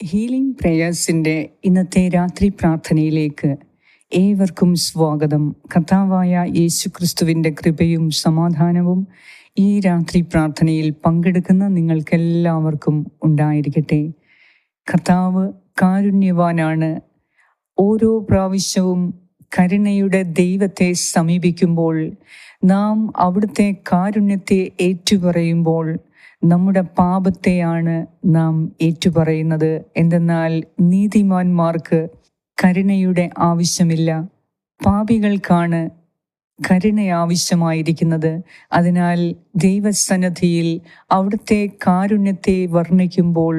Healing പ്രേയേഴ്സിൻ്റെ ഇന്നത്തെ രാത്രി പ്രാർത്ഥനയിലേക്ക് ഏവർക്കും സ്വാഗതം. കർത്താവായ യേശുക്രിസ്തുവിൻ്റെ കൃപയും സമാധാനവും ഈ രാത്രി പ്രാർത്ഥനയിൽ പങ്കെടുക്കുന്ന നിങ്ങൾക്കെല്ലാവർക്കും ഉണ്ടായിരിക്കട്ടെ. കർത്താവ് കാരുണ്യവാനാണ്. ഓരോ പ്രാവശ്യവും കരുണയുടെ ദൈവത്തെ സമീപിക്കുമ്പോൾ, നാം അവിടുത്തെ കാരുണ്യത്തെ ഏറ്റുപറയുമ്പോൾ നമ്മുടെ പാപത്തെയാണ് നാം ഏറ്റുപറയുന്നത്. എന്തെന്നാൽ നീതിമാന്മാർക്ക് കരുണയുടെ ആവശ്യമില്ല, പാപികൾക്കാണ് കരുണ ആവശ്യമായിരിക്കുന്നത്. അതിനാൽ ദൈവസന്നിധിയിൽ അവിടുത്തെ കാരുണ്യത്തെ വർണ്ണിക്കുമ്പോൾ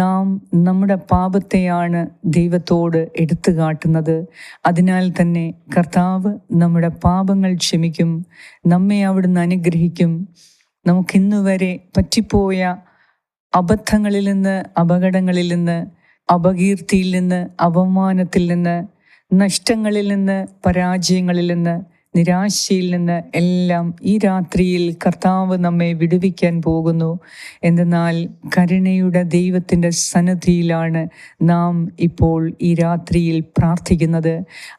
നാം നമ്മുടെ പാപത്തെയാണ് ദൈവത്തോട് എടുത്തു കാട്ടുന്നത്. അതിനാൽ തന്നെ കർത്താവ് നമ്മുടെ പാപങ്ങൾ ക്ഷമിക്കും, നമ്മെ അവിടുന്ന് അനുഗ്രഹിക്കും. നമുക്കിന്നുവരെ പറ്റിപ്പോയ അബദ്ധങ്ങളിൽ നിന്ന്, അപകടങ്ങളിൽ നിന്ന്, അപകീർത്തിയിൽ നിന്ന്, അപമാനത്തിൽ നിന്ന്, നഷ്ടങ്ങളിൽ നിന്ന്, പരാജയങ്ങളിൽ നിന്ന്, നിരാശയിൽ നിന്ന് എല്ലാം ഈ രാത്രിയിൽ കർത്താവ് നമ്മെ വിടുവിക്കാൻ പോകുന്നു. എന്തെന്നാൽ കരുണയുടെ ദൈവത്തിൻ്റെ സന്നിധിയിലാണ് നാം ഇപ്പോൾ ഈ രാത്രിയിൽ പ്രാർത്ഥിക്കുന്നത്.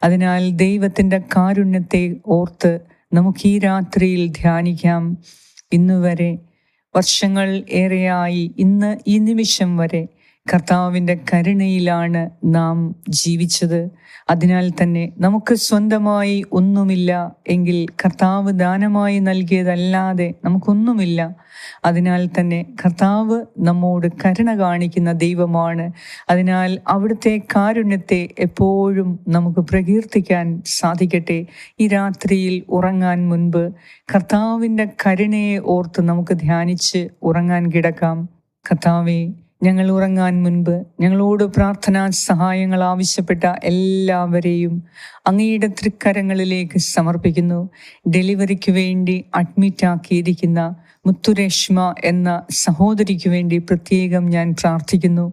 അതിനാൽ ദൈവത്തിൻ്റെ കാരുണ്യത്തെ ഓർത്ത് നമുക്ക് ഈ രാത്രിയിൽ ധ്യാനിക്കാം. ഇന്നുവരെ വർഷങ്ങൾ ഏറെയായി, ഇന്ന് ഈ നിമിഷം വരെ കർത്താവിൻ്റെ കരുണയിലാണ് നാം ജീവിച്ചത്. അതിനാൽ തന്നെ നമുക്ക് സ്വന്തമായി ഒന്നുമില്ല എങ്കിൽ കർത്താവ് ദാനമായി നൽകിയതല്ലാതെ നമുക്കൊന്നുമില്ല. അതിനാൽ തന്നെ കർത്താവ് നമ്മോട് കരുണ കാണിക്കുന്ന ദൈവമാണ്. അതിനാൽ അവിടുത്തെ കാരുണ്യത്തെ എപ്പോഴും നമുക്ക് പ്രകീർത്തിക്കാൻ സാധിക്കട്ടെ. ഈ രാത്രിയിൽ ഉറങ്ങാൻ മുൻപ് കർത്താവിൻ്റെ കരുണയെ ഓർത്ത് നമുക്ക് ധ്യാനിച്ച് ഉറങ്ങാൻ കിടക്കാം. കർത്താവേ, ഞങ്ങൾ ഉറങ്ങാൻ മുൻപ് ഞങ്ങളോട് പ്രാർത്ഥനാ സഹായങ്ങൾ ആവശ്യപ്പെട്ട എല്ലാവരെയും അങ്ങയുടെ തൃക്കരങ്ങളിലേക്ക് സമർപ്പിക്കുന്നു. ഡെലിവറിക്ക് വേണ്ടി അഡ്മിറ്റാക്കിയിരിക്കുന്ന മുത്തുരേഷ്മ എന്ന സഹോദരിക്ക് വേണ്ടി പ്രത്യേകം ഞാൻ പ്രാർത്ഥിക്കുന്നു.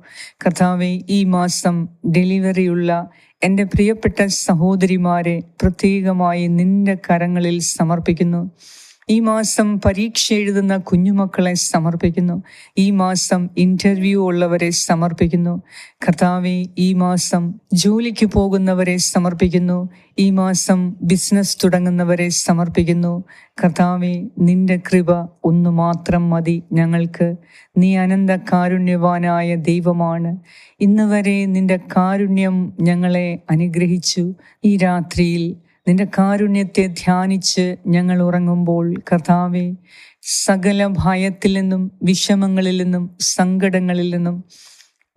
കർത്താവെ, ഈ മാസം ഡെലിവറിയുള്ള എൻ്റെ പ്രിയപ്പെട്ട സഹോദരിമാരെ പ്രത്യേകമായി നിന്റെ കരങ്ങളിൽ സമർപ്പിക്കുന്നു. ഈ മാസം പരീക്ഷ എഴുതുന്ന കുഞ്ഞുമക്കളെ സമർപ്പിക്കുന്നു. ഈ മാസം ഇൻ്റർവ്യൂ ഉള്ളവരെ സമർപ്പിക്കുന്നു. കർത്താവെ, ഈ മാസം ജോലിക്ക് പോകുന്നവരെ സമർപ്പിക്കുന്നു. ഈ മാസം ബിസിനസ് തുടങ്ങുന്നവരെ സമർപ്പിക്കുന്നു. കർത്താവെ, നിന്റെ കൃപ ഒന്നു മാത്രം മതി ഞങ്ങൾക്ക്. നീ അനന്ത കാരുണ്യവാനായ ദൈവമാണ്. ഇന്ന് വരെ നിന്റെ കാരുണ്യം ഞങ്ങളെ അനുഗ്രഹിച്ചു. ഈ രാത്രിയിൽ നിന്റെ കാരുണ്യത്തെ ധ്യാനിച്ച് ഞങ്ങൾ ഉറങ്ങുമ്പോൾ കർത്താവെ, സകല ഭയത്തിൽ നിന്നും, വിഷമങ്ങളിൽ നിന്നും, സങ്കടങ്ങളിൽ നിന്നും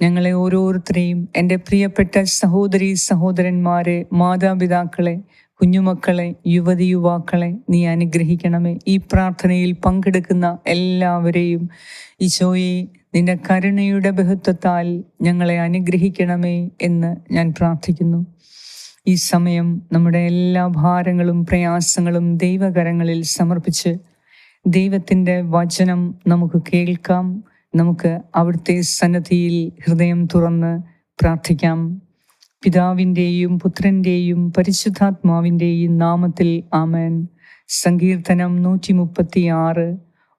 ഞങ്ങളെ ഓരോരുത്തരെയും, എൻ്റെ പ്രിയപ്പെട്ട സഹോദരി സഹോദരന്മാരെ, മാതാപിതാക്കളെ, കുഞ്ഞുമക്കളെ, യുവതി യുവാക്കളെ നീ അനുഗ്രഹിക്കണമേ. ഈ പ്രാർത്ഥനയിൽ പങ്കെടുക്കുന്ന എല്ലാവരെയും ഈശോയെ, നിന്റെ കരുണയുടെ ബഹുത്വത്താൽ ഞങ്ങളെ അനുഗ്രഹിക്കണമേ എന്ന് ഞാൻ പ്രാർത്ഥിക്കുന്നു. ഈ സമയം നമ്മുടെ എല്ലാ ഭാരങ്ങളും പ്രയാസങ്ങളും ദൈവകരങ്ങളിൽ സമർപ്പിച്ച് ദൈവത്തിൻ്റെ വചനം നമുക്ക് കേൾക്കാം. നമുക്ക് അവിടുത്തെ സന്നിധിയിൽ ഹൃദയം തുറന്ന് പ്രാർത്ഥിക്കാം. പിതാവിൻ്റെയും പുത്രൻ്റെയും പരിശുദ്ധാത്മാവിൻ്റെയും നാമത്തിൽ ആമേൻ. സങ്കീർത്തനം 136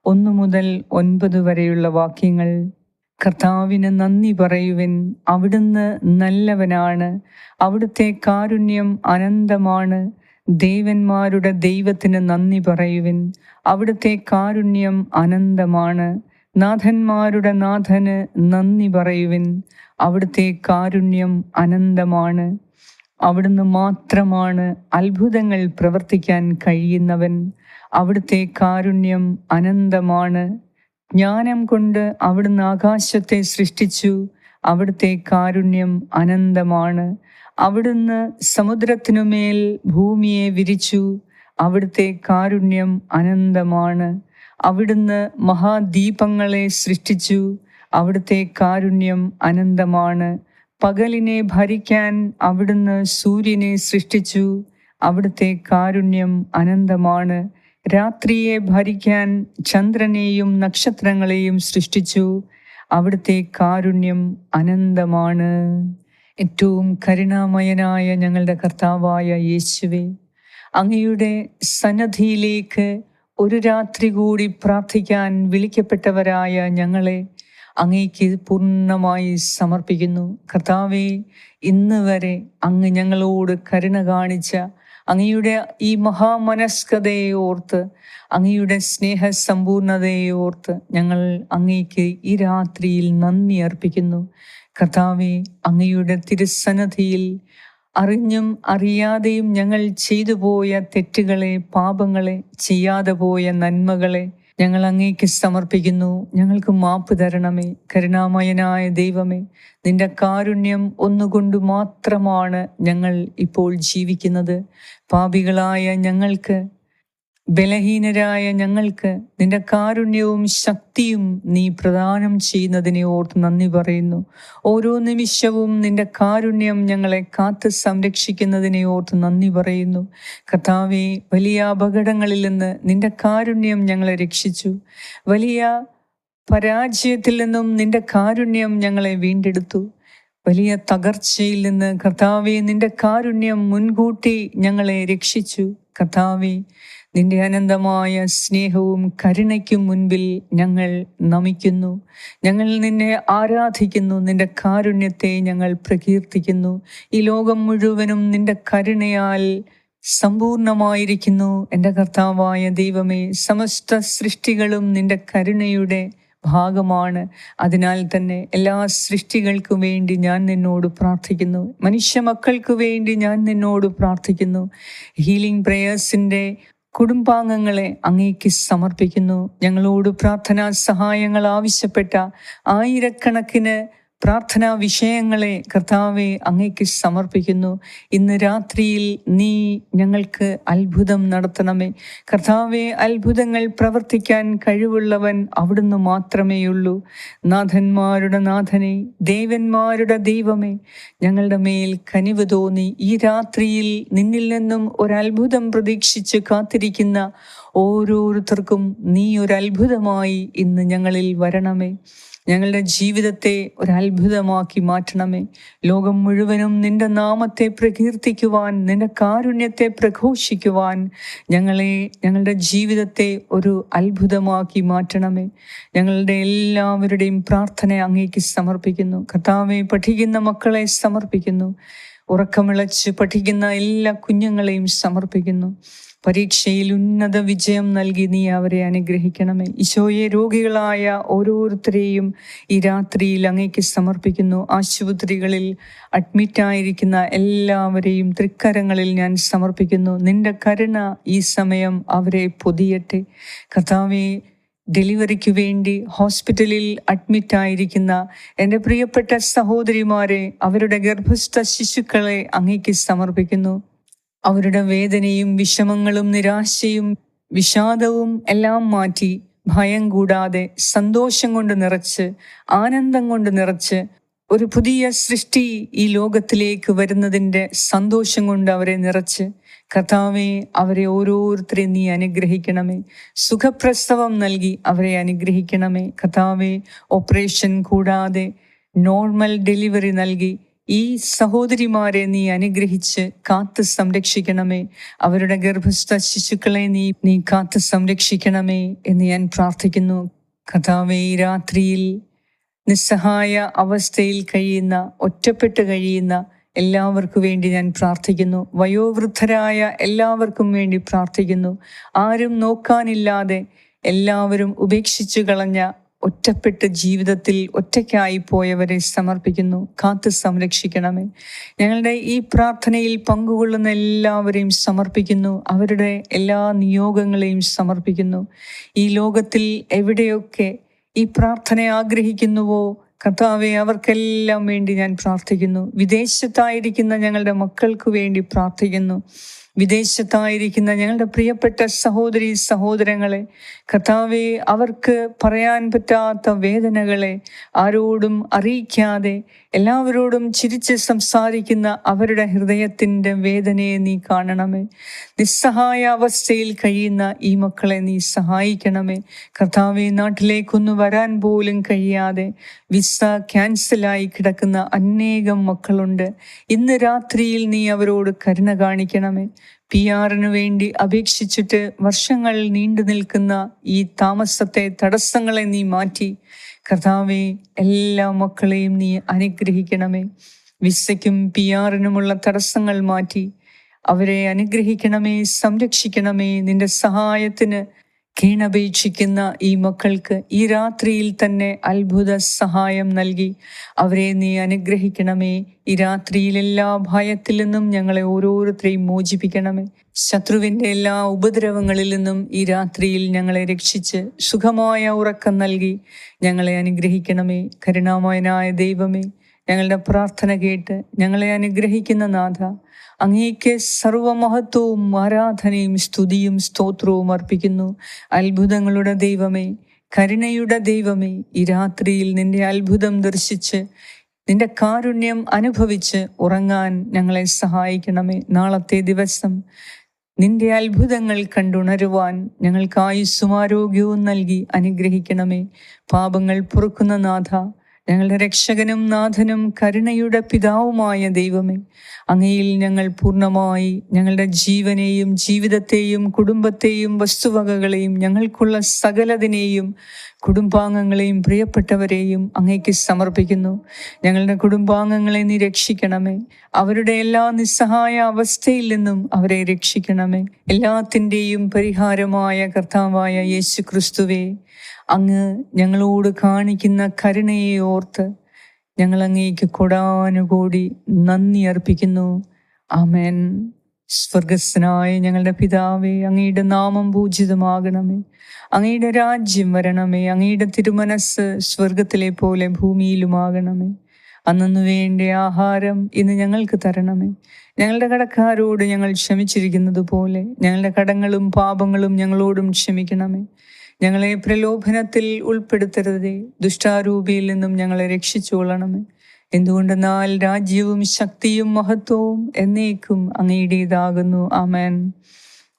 1 മുതൽ 9 വരെയുള്ള വാക്യങ്ങൾ. കർത്താവിന് നന്ദി പറയുവിൻ, അവിടുന്ന് നല്ലവനാണ്, അവിടുത്തെ കാരുണ്യം അനന്തമാണ്. ദേവന്മാരുടെ ദൈവത്തിന് നന്ദി പറയുവിൻ, അവിടുത്തെ കാരുണ്യം അനന്തമാണ്. നാഥന്മാരുടെ നാഥന് നന്ദി പറയുവിൻ, അവിടുത്തെ കാരുണ്യം അനന്തമാണ്. അവിടുന്ന് മാത്രമാണ് അത്ഭുതങ്ങൾ പ്രവർത്തിക്കാൻ കഴിയുന്നവൻ, അവിടുത്തെ കാരുണ്യം അനന്തമാണ്. ജ്ഞാനം കൊണ്ട് അവിടുന്ന് ആകാശത്തെ സൃഷ്ടിച്ചു, അവിടുത്തെ കാരുണ്യം അനന്തമാണ്. അവിടുന്ന് സമുദ്രത്തിനുമേൽ ഭൂമിയെ വിരിച്ചു, അവിടുത്തെ കാരുണ്യം അനന്തമാണ്. അവിടുന്ന് മഹാദ്വീപങ്ങളെ സൃഷ്ടിച്ചു, അവിടുത്തെ കാരുണ്യം അനന്തമാണ്. പകലിനെ ഭരിക്കാൻ അവിടുന്ന് സൂര്യനെ സൃഷ്ടിച്ചു, അവിടുത്തെ കാരുണ്യം അനന്തമാണ്. രാത്രിയെ ഭരിക്കാൻ ചന്ദ്രനെയും നക്ഷത്രങ്ങളെയും സൃഷ്ടിച്ചു, അവിടുത്തെ കാരുണ്യം അനന്തമാണ്. ഏറ്റവും കരുണാമയനായ ഞങ്ങളുടെ കർത്താവായ യേശുവേ, അങ്ങയുടെ സന്നിധിയിലേക്ക് ഒരു രാത്രി കൂടി പ്രാർത്ഥിക്കാൻ വിളിക്കപ്പെട്ടവരായ ഞങ്ങളെ അങ്ങേക്ക് പൂർണ്ണമായി സമർപ്പിക്കുന്നു. കർത്താവേ, ഇന്ന് വരെ അങ്ങ് ഞങ്ങളോട് കരുണ കാണിച്ച അങ്ങയുടെ ഈ മഹാമനസ്കതയെ ഓർത്ത്, അങ്ങയുടെ സ്നേഹസമ്പൂർണതയെ ഓർത്ത് ഞങ്ങൾ അങ്ങേക്ക് ഈ രാത്രിയിൽ നന്ദി അർപ്പിക്കുന്നു. കർത്താവേ, അങ്ങയുടെ തിരുസന്നിധിയിൽ അറിഞ്ഞും അറിയാതെയും ഞങ്ങൾ ചെയ്തു പോയ തെറ്റുകളെ, പാപങ്ങളെ, ചെയ്യാതെ പോയ നന്മകളെ ഞങ്ങൾ അങ്ങേക്ക് സമർപ്പിക്കുന്നു. ഞങ്ങൾക്ക് മാപ്പ് തരണമേ. കരുണാമയനായ ദൈവമേ, നിന്റെ കാരുണ്യം ഒന്നുകൊണ്ട് മാത്രമാണ് ഞങ്ങൾ ഇപ്പോൾ ജീവിക്കുന്നത്. പാപികളായ ഞങ്ങൾക്ക്, ബലഹീനരായ ഞങ്ങൾക്ക് നിന്റെ കാരുണ്യവും ശക്തിയും നീ പ്രദാനം ചെയ്യുന്നതിനെ ഓർത്ത് നന്ദി പറയുന്നു. ഓരോ നിമിഷവും നിന്റെ കാരുണ്യം ഞങ്ങളെ കാത്ത് സംരക്ഷിക്കുന്നതിനെ ഓർത്ത് നന്ദി പറയുന്നു. കർത്താവേ, വലിയ അപകടങ്ങളിൽ നിന്ന് നിന്റെ കാരുണ്യം ഞങ്ങളെ രക്ഷിച്ചു. വലിയ പരാജയത്തിൽ നിന്നും നിന്റെ കാരുണ്യം ഞങ്ങളെ വീണ്ടെടുത്തു. വലിയ തകർച്ചയിൽ നിന്ന് കർത്താവേ, നിന്റെ കാരുണ്യം മുൻകൂട്ടി ഞങ്ങളെ രക്ഷിച്ചു. കർത്താവേ, നിന്റെ അനന്തമായ സ്നേഹവും കരുണയ്ക്കും മുൻപിൽ ഞങ്ങൾ നമിക്കുന്നു. ഞങ്ങൾ നിന്നെ ആരാധിക്കുന്നു. നിന്റെ കാരുണ്യത്തെ ഞങ്ങൾ പ്രകീർത്തിക്കുന്നു. ഈ ലോകം മുഴുവനും നിന്റെ കരുണയാൽ സമ്പൂർണമായിരിക്കുന്നു. എൻ്റെ കർത്താവായ ദൈവമേ, സമസ്ത സൃഷ്ടികളും നിന്റെ കരുണയുടെ ഭാഗമാണ്. അതിനാൽ തന്നെ എല്ലാ സൃഷ്ടികൾക്കും വേണ്ടി ഞാൻ നിന്നോട് പ്രാർത്ഥിക്കുന്നു. മനുഷ്യ മക്കൾക്ക് വേണ്ടി ഞാൻ നിന്നോട് പ്രാർത്ഥിക്കുന്നു. ഹീലിംഗ് പ്രേയേഴ്സിൻ്റെ കുടുംബാംഗങ്ങളെ അങ്ങേക്ക് സമർപ്പിക്കുന്നു. ഞങ്ങളോട് പ്രാർത്ഥനാ സഹായങ്ങൾ ആവശ്യപ്പെട്ട ആയിരക്കണക്കിന് പ്രാർത്ഥനാ വിഷയങ്ങളെ കർത്താവെ അങ്ങേക്ക് സമർപ്പിക്കുന്നു. ഇന്ന് രാത്രിയിൽ നീ ഞങ്ങൾക്ക് അത്ഭുതം നടത്തണമേ. കർത്താവെ, അത്ഭുതങ്ങൾ പ്രവർത്തിക്കാൻ കഴിവുള്ളവൻ അവിടുന്ന് മാത്രമേയുള്ളൂ. നാഥന്മാരുടെ നാഥനെ, ദേവന്മാരുടെ ദൈവമേ, ഞങ്ങളുടെ മേൽ കനിവ് തോന്നി ഈ രാത്രിയിൽ നിന്നിൽ നിന്നും ഒരത്ഭുതം പ്രതീക്ഷിച്ച് കാത്തിരിക്കുന്ന ഓരോരുത്തർക്കും നീ ഒരത്ഭുതമായി ഇന്ന് ഞങ്ങളിൽ വരണമേ. ഞങ്ങളുടെ ജീവിതത്തെ ഒരത്ഭുതമാക്കി മാറ്റണമേ. ലോകം മുഴുവനും നിന്റെ നാമത്തെ പ്രകീർത്തിക്കുവാൻ, നിന്റെ കാരുണ്യത്തെ പ്രഘോഷിക്കുവാൻ ഞങ്ങളുടെ ജീവിതത്തെ ഒരു അത്ഭുതമാക്കി മാറ്റണമേ. ഞങ്ങളുടെ എല്ലാവരുടെയും പ്രാർത്ഥന അങ്ങേക്ക് സമർപ്പിക്കുന്നു. കർത്താവെ, പഠിക്കുന്ന മക്കളെ സമർപ്പിക്കുന്നു. ഉറക്കമിളച്ച് പഠിക്കുന്ന എല്ലാ കുഞ്ഞുങ്ങളെയും സമർപ്പിക്കുന്നു. പരീക്ഷയിൽ ഉന്നത വിജയം നൽകി നീ അവരെ അനുഗ്രഹിക്കണമേ. ഈശോയെ, രോഗികളായ ഓരോരുത്തരെയും ഈ രാത്രിയിൽ അങ്ങേക്ക് സമർപ്പിക്കുന്നു. ആശുപത്രികളിൽ അഡ്മിറ്റായിരിക്കുന്ന എല്ലാവരെയും തൃക്കരങ്ങളിൽ ഞാൻ സമർപ്പിക്കുന്നു. നിന്റെ കരുണ ഈ സമയം അവരെ പൊതിയട്ടെ. കർത്താവേ, ഡെലിവറിക്ക് വേണ്ടി ഹോസ്പിറ്റലിൽ അഡ്മിറ്റായിരിക്കുന്ന എൻ്റെ പ്രിയപ്പെട്ട സഹോദരിമാരെ, അവരുടെ ഗർഭസ്ഥ ശിശുക്കളെ അങ്ങേക്ക് സമർപ്പിക്കുന്നു. അവരുടെ വേദനയും വിഷമങ്ങളും നിരാശയും വിഷാദവും എല്ലാം മാറ്റി ഭയം കൂടാതെ സന്തോഷം കൊണ്ട് നിറച്ച്, ആനന്ദം കൊണ്ട് നിറച്ച് ഒരു പുതിയ സൃഷ്ടി ഈ ലോകത്തിലേക്ക് വരുന്നതിൻ്റെ സന്തോഷം കൊണ്ട് അവരെ നിറച്ച്, കർത്താവേ, അവരെ ഓരോരുത്തരെയും നീ അനുഗ്രഹിക്കണമേ. സുഖപ്രസവം നൽകി അവരെ അനുഗ്രഹിക്കണമേ. കർത്താവേ, ഓപ്പറേഷൻ കൂടാതെ നോർമൽ ഡെലിവറി നൽകി ഈ സഹോദരിമാരെ നീ അനുഗ്രഹിച്ച് കാത്ത് സംരക്ഷിക്കണമേ. അവരുടെ ഗർഭസ്ഥ ശിശുക്കളെ നീ കാത്ത് സംരക്ഷിക്കണമേ എന്ന് ഞാൻ പ്രാർത്ഥിക്കുന്നു. കർത്താവേ, ഈ രാത്രിയിൽ നിസ്സഹായ അവസ്ഥയിൽ കഴിയുന്ന, ഒറ്റപ്പെട്ട് കഴിയുന്ന എല്ലാവർക്കും വേണ്ടി ഞാൻ പ്രാർത്ഥിക്കുന്നു. വയോവൃദ്ധരായ എല്ലാവർക്കും വേണ്ടി പ്രാർത്ഥിക്കുന്നു. ആരും നോക്കാനില്ലാതെ എല്ലാവരും ഉപേക്ഷിച്ചു കളഞ്ഞ, ഒറ്റപ്പെട്ട് ജീവിതത്തിൽ ഒറ്റയ്ക്കായി പോയവരെ സമർപ്പിക്കുന്നു. കാത്ത് സംരക്ഷിക്കണമേ. ഞങ്ങളുടെ ഈ പ്രാർത്ഥനയിൽ പങ്കുകൊള്ളുന്ന എല്ലാവരെയും സമർപ്പിക്കുന്നു. അവരുടെ എല്ലാ നിയോഗങ്ങളെയും സമർപ്പിക്കുന്നു. ഈ ലോകത്തിൽ എവിടെയൊക്കെ ഈ പ്രാർത്ഥന ആഗ്രഹിക്കുന്നുവോ കർത്താവെ, അവർക്കെല്ലാം വേണ്ടി ഞാൻ പ്രാർത്ഥിക്കുന്നു. വിദേശത്തായിരിക്കുന്ന ഞങ്ങളുടെ മക്കൾക്ക് വേണ്ടി പ്രാർത്ഥിക്കുന്നു. വിദേശത്തായിരിക്കുന്ന ഞങ്ങളുടെ പ്രിയപ്പെട്ട സഹോദരി സഹോദരങ്ങളെ, കർത്താവെ, അവർക്ക് പറയാൻ പറ്റാത്ത വേദനകളെ ആരോടും അറിയിക്കാതെ എല്ലാവരോടും ചിരിച്ച് സംസാരിക്കുന്ന അവരുടെ ഹൃദയത്തിൻ്റെ വേദനയെ നീ കാണണമേ. നിസ്സഹായ അവസ്ഥയിൽ കഴിയുന്ന ഈ മക്കളെ നീ സഹായിക്കണമേ. കർത്താവെ, നാട്ടിലേക്കൊന്നു വരാൻ പോലും കഴിയാതെ വിസ ക്യാൻസലായി കിടക്കുന്ന അനേകം മക്കളുണ്ട്. ഇന്ന് രാത്രിയിൽ നീ അവരോട് കരുണ കാണിക്കണമേ. PR വേണ്ടി അപേക്ഷിച്ചിട്ട് വർഷങ്ങൾ നീണ്ടു നിൽക്കുന്ന ഈ താമസത്തെ, തടസ്സങ്ങളെ നീ മാറ്റി കർത്താവെ, എല്ലാ മക്കളെയും നീ അനുഗ്രഹിക്കണമേ. വിസയ്ക്കും PR-നുമുള്ള തടസ്സങ്ങൾ മാറ്റി അവരെ അനുഗ്രഹിക്കണമേ, സംരക്ഷിക്കണമേ. നിന്റെ സഹായത്തിന് കീണപേക്ഷിക്കുന്ന ഈ മക്കൾക്ക് ഈ രാത്രിയിൽ തന്നെ അത്ഭുത സഹായം നൽകി അവരെ നീ അനുഗ്രഹിക്കണമേ. ഈ രാത്രിയിൽ എല്ലാ ഭയത്തിൽ നിന്നും ഞങ്ങളെ ഓരോരുത്തരെയും മോചിപ്പിക്കണമേ. ശത്രുവിൻ്റെ എല്ലാ ഉപദ്രവങ്ങളിൽ നിന്നും ഈ രാത്രിയിൽ ഞങ്ങളെ രക്ഷിച്ച് സുഖമായ ഉറക്കം നൽകി ഞങ്ങളെ അനുഗ്രഹിക്കണമേ. കരുണാമയനായ ദൈവമേ, ഞങ്ങളുടെ പ്രാർത്ഥന കേട്ട് ഞങ്ങളെ അനുഗ്രഹിക്കുന്ന നാഥ, അങ്ങേക്ക് സർവമഹത്വവും ആരാധനയും സ്തുതിയും സ്തോത്രവും അർപ്പിക്കുന്നു. അത്ഭുതങ്ങളുടെ ദൈവമേ, കരുണയുടെ ദൈവമേ, ഈ രാത്രിയിൽ നിന്റെ അത്ഭുതം ദർശിച്ച് നിന്റെ കാരുണ്യം അനുഭവിച്ച് ഉറങ്ങാൻ ഞങ്ങളെ സഹായിക്കണമേ. നാളത്തെ ദിവസം നിന്റെ അത്ഭുതങ്ങൾ കണ്ടുണരുവാൻ ഞങ്ങൾക്ക് ആയുസ്സും ആരോഗ്യവും നൽകി അനുഗ്രഹിക്കണമേ. പാപങ്ങൾ പൊറുക്കുന്ന നാഥ, ഞങ്ങളുടെ രക്ഷകനും നാഥനും കരുണയുടെ പിതാവുമായ ദൈവമേ, അങ്ങയിൽ ഞങ്ങൾ പൂർണ്ണമായി ഞങ്ങളുടെ ജീവനെയും ജീവിതത്തെയും കുടുംബത്തെയും വസ്തുവകകളെയും ഞങ്ങൾക്കുള്ള സകലതിനെയും കുടുംബാംഗങ്ങളെയും പ്രിയപ്പെട്ടവരെയും അങ്ങേക്ക് സമർപ്പിക്കുന്നു. ഞങ്ങളുടെ കുടുംബാംഗങ്ങളെ നീ രക്ഷിക്കണമേ. അവരുടെ എല്ലാ നിസ്സഹായ അവസ്ഥയിൽ നിന്നും അവരെ രക്ഷിക്കണമേ. എല്ലാത്തിൻ്റെയും പരിഹാരമായ കർത്താവായ യേശു ക്രിസ്തുവേ, അങ്ങ് ഞങ്ങളോട് കാണിക്കുന്ന കരുണയെ ഓർത്ത് ഞങ്ങൾ അങ്ങേക്ക് കൊടാനുകൂടി നന്ദി അർപ്പിക്കുന്നു. ആമേൻ. സ്വർഗസ്ഥനായ ഞങ്ങളുടെ പിതാവേ, അങ്ങയുടെ നാമം പൂജിതമാകണമേ. അങ്ങയുടെ രാജ്യം വരണമേ. അങ്ങയുടെ തിരുമനസ് സ്വർഗത്തിലെ പോലെ ഭൂമിയിലുമാകണമേ. അന്നു വേണ്ട ആഹാരം ഇന്ന് ഞങ്ങൾക്ക് തരണമേ. ഞങ്ങളുടെ കടക്കാരോട് ഞങ്ങൾ ക്ഷമിച്ചിരിക്കുന്നത് പോലെ ഞങ്ങളുടെ കടങ്ങളും പാപങ്ങളും ഞങ്ങളോടും ക്ഷമിക്കണമേ. ഞങ്ങളെ പ്രലോഭനത്തിൽ ഉൾപ്പെടുത്തരുതേ, ദുഷ്ടാരൂപിയിൽ നിന്നും ഞങ്ങളെ രക്ഷിച്ചുകൊള്ളണമേ. എന്തുകൊണ്ടെന്നാൽ രാജ്യവും ശക്തിയും മഹത്വവും എന്നേക്കും അങ്ങയുടേതാകുന്നു. ആമേൻ.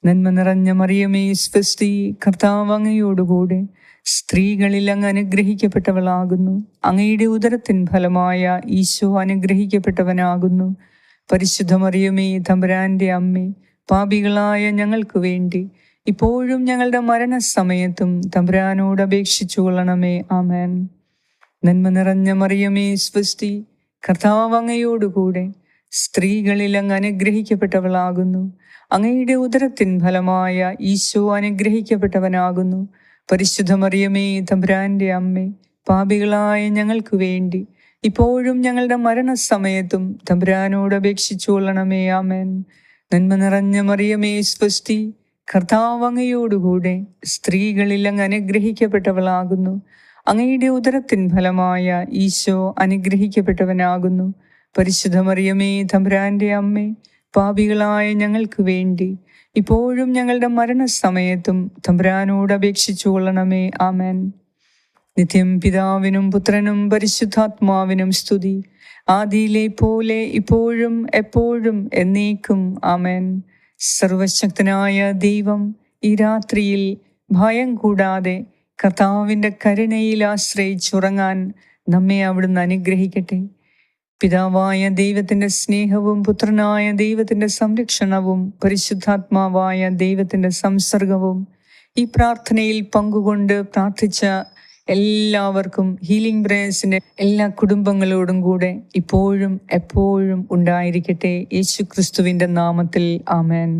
നന്മ നിറഞ്ഞ മറിയമേ, സ്വസ്തി, കർത്താവ് അങ്ങയോടുകൂടെ സ്ത്രീകളിൽ അങ്ങ് അനുഗ്രഹിക്കപ്പെട്ടവളാകുന്നു. അങ്ങയുടെ ഉദരത്തിൻ ഫലമായ ഈശോ അനുഗ്രഹിക്കപ്പെട്ടവനാകുന്നു. പരിശുദ്ധ മറിയമേ, തമ്പുരാന്റെ അമ്മേ, പാപികളായ ഞങ്ങൾക്ക് വേണ്ടി ഇപ്പോഴും ഞങ്ങളുടെ മരണസമയത്തും തമ്പുരാനോട് അപേക്ഷിച്ചു കൊള്ളണമേ. ആമേൻ. നന്മ നിറഞ്ഞ മറിയമേ, സ്വസ്തി, കർത്താവ് അങ്ങയോടുകൂടെ സ്ത്രീകളിൽ അങ്ങ് അനുഗ്രഹിക്കപ്പെട്ടവളാകുന്നു. അങ്ങയുടെ ഉദരത്തിൻ ഫലമായ ഈശോ അനുഗ്രഹിക്കപ്പെട്ടവനാകുന്നു. പരിശുദ്ധ മറിയമേ, തമ്പുരാന്റെ അമ്മേ, പാപികളായ ഞങ്ങൾക്ക് വേണ്ടി ഇപ്പോഴും ഞങ്ങളുടെ മരണസമയത്തും തമ്പുരാനോട് അപേക്ഷിച്ചു കൊള്ളണമേ. ആമേൻ. നന്മ നിറഞ്ഞ മറിയമേ, സ്വസ്തി, കർത്താവ് അങ്ങയോടുകൂടെ സ്ത്രീകളിൽ അങ്ങ് അനുഗ്രഹിക്കപ്പെട്ടവളാകുന്നു. അങ്ങയുടെ ഉദരത്തിൻ ഫലമായ ഈശോ അനുഗ്രഹിക്കപ്പെട്ടവനാകുന്നു. പരിശുദ്ധ മറിയമേ, തമ്പുരാന്റെ അമ്മേ, പാപികളായ ഞങ്ങൾക്ക് വേണ്ടി ഇപ്പോഴും ഞങ്ങളുടെ മരണസമയത്തും തമ്പുരാനോട് അപേക്ഷിച്ചു കൊള്ളണമേ. ആമേൻ. നിത്യം പിതാവിനും പുത്രനും പരിശുദ്ധാത്മാവിനും സ്തുതി, ആദിയിലെ പോലെ ഇപ്പോഴും എപ്പോഴും എന്നേക്കും. ആമേൻ. സർവശക്തനായ ദൈവം ഈ രാത്രിയിൽ ഭയം കൂടാതെ കർത്താവിൻ്റെ കരുണയിൽ ആശ്രയിച്ചുറങ്ങാൻ നമ്മെ അവിടുന്ന് അനുഗ്രഹിക്കട്ടെ. പിതാവായ ദൈവത്തിൻ്റെ സ്നേഹവും പുത്രനായ ദൈവത്തിൻ്റെ സംരക്ഷണവും പരിശുദ്ധാത്മാവായ ദൈവത്തിൻ്റെ സംസർഗവും ഈ പ്രാർത്ഥനയിൽ പങ്കുകൊണ്ട് പ്രാർത്ഥിച്ച എല്ലാവർക്കും, ഹീലിംഗ് പ്രേയേഴ്സിൻ്റെ എല്ലാ കുടുംബങ്ങളോടും കൂടെ ഇപ്പോഴും എപ്പോഴും ഉണ്ടായിരിക്കട്ടെ. യേശു ക്രിസ്തുവിൻ്റെ നാമത്തിൽ. ആമേൻ.